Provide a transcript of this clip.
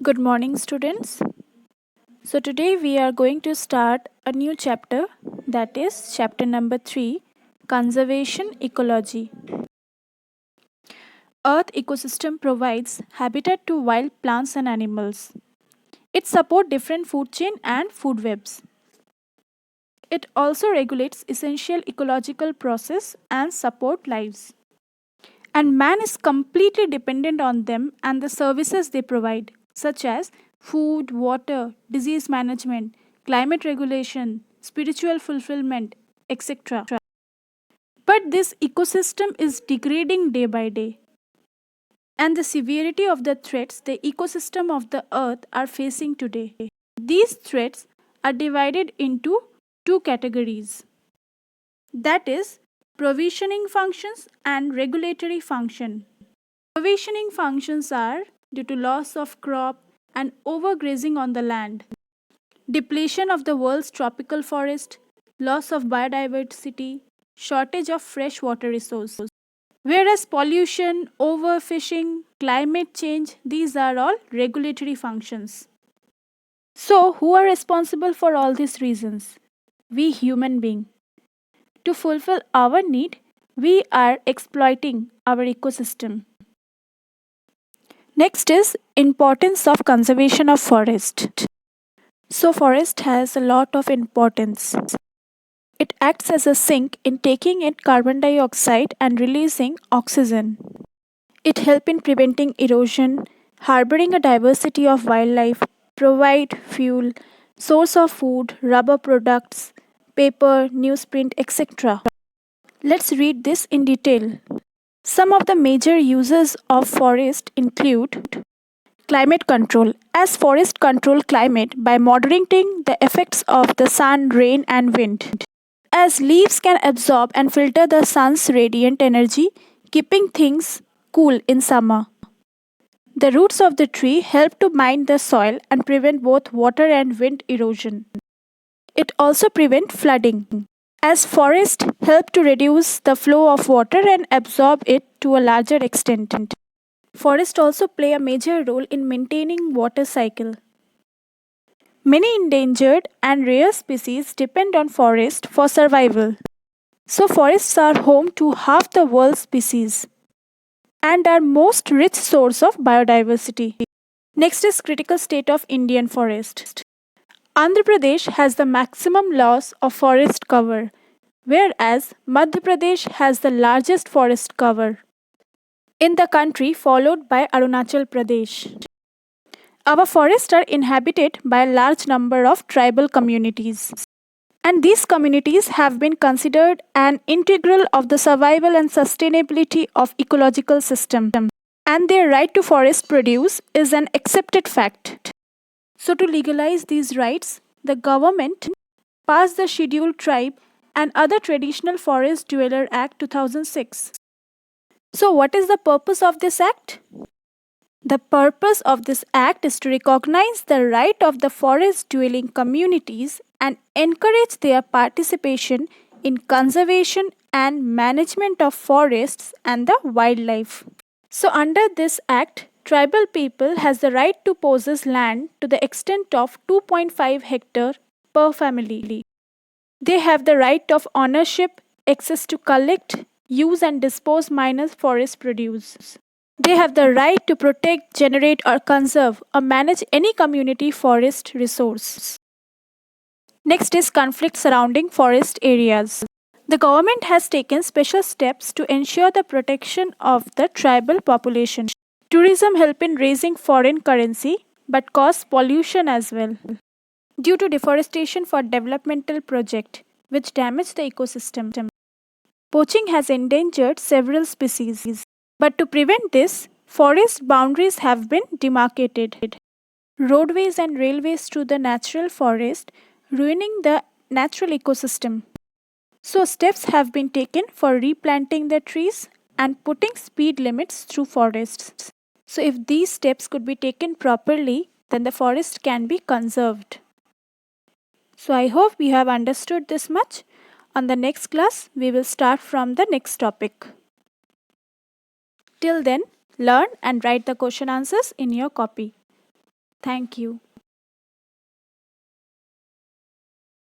Good morning, students. So, today we are going to start a new chapter, that is chapter number 3, Conservation Ecology. Earth ecosystem provides habitat to wild plants and animals. It supports different food chain and food webs. It also regulates essential ecological process and support lives. And man is completely dependent on them and the services they provide, such as food, water, disease management, climate regulation, spiritual fulfillment, etc. But this ecosystem is degrading day by day, and the severity of the threats the ecosystem of the earth are facing today. These threats are divided into two categories, that is, provisioning functions and regulatory function. Provisioning functions are due to loss of crop and overgrazing on the land, depletion of the world's tropical forest, loss of biodiversity, shortage of fresh water resources. Whereas pollution, overfishing, climate change, these are all regulatory functions. So, who are responsible for all these reasons? We human beings. To fulfill our need, we are exploiting our ecosystem. Next is importance of conservation of forest. So forest has a lot of importance. It acts as a sink in taking in carbon dioxide and releasing oxygen. It helps in preventing erosion, harboring a diversity of wildlife, provide fuel, source of food, rubber products, paper, newsprint, etc. Let's read this in detail. Some of the major uses of forest include climate control, as forests control climate by moderating the effects of the sun, rain, and wind. As leaves can absorb and filter the sun's radiant energy, keeping things cool in summer. The roots of the tree help to mine the soil and prevent both water and wind erosion. It also prevents flooding, as forests help to reduce the flow of water and absorb it to a larger extent. Forests also play a major role in maintaining water cycle. Many endangered and rare species depend on forest for survival. So forests are home to half the world's species and are most rich source of biodiversity. Next is critical state of Indian forest. Andhra Pradesh has the maximum loss of forest cover, whereas Madhya Pradesh has the largest forest cover in the country, followed by Arunachal Pradesh. Our forests are inhabited by a large number of tribal communities, and these communities have been considered an integral of the survival and sustainability of ecological system, and their right to forest produce is an accepted fact. So to legalize these rights, the government passed the Scheduled Tribe and Other Traditional Forest Dweller Act 2006. So what is the purpose of this act? The purpose of this act is to recognize the right of the forest dwelling communities and encourage their participation in conservation and management of forests and the wildlife. So under this act, tribal people has the right to possess land to the extent of 2.5 hectare per family. They have the right of ownership, access to collect, use and dispose minor forest produce. They have the right to protect, generate, or conserve or manage any community forest resource. Next is conflict surrounding forest areas. The government has taken special steps to ensure the protection of the tribal population. Tourism help in raising foreign currency but cause pollution as well due to deforestation for developmental project which damage the ecosystem. Poaching has endangered several species. But to prevent this, forest boundaries have been demarcated. Roadways and railways through the natural forest, ruining the natural ecosystem. So, steps have been taken for replanting the trees and putting speed limits through forests. So, if these steps could be taken properly, then the forest can be conserved. So, I hope you have understood this much. On the next class, we will start from the next topic. Till then, learn and write the question answers in your copy. Thank you.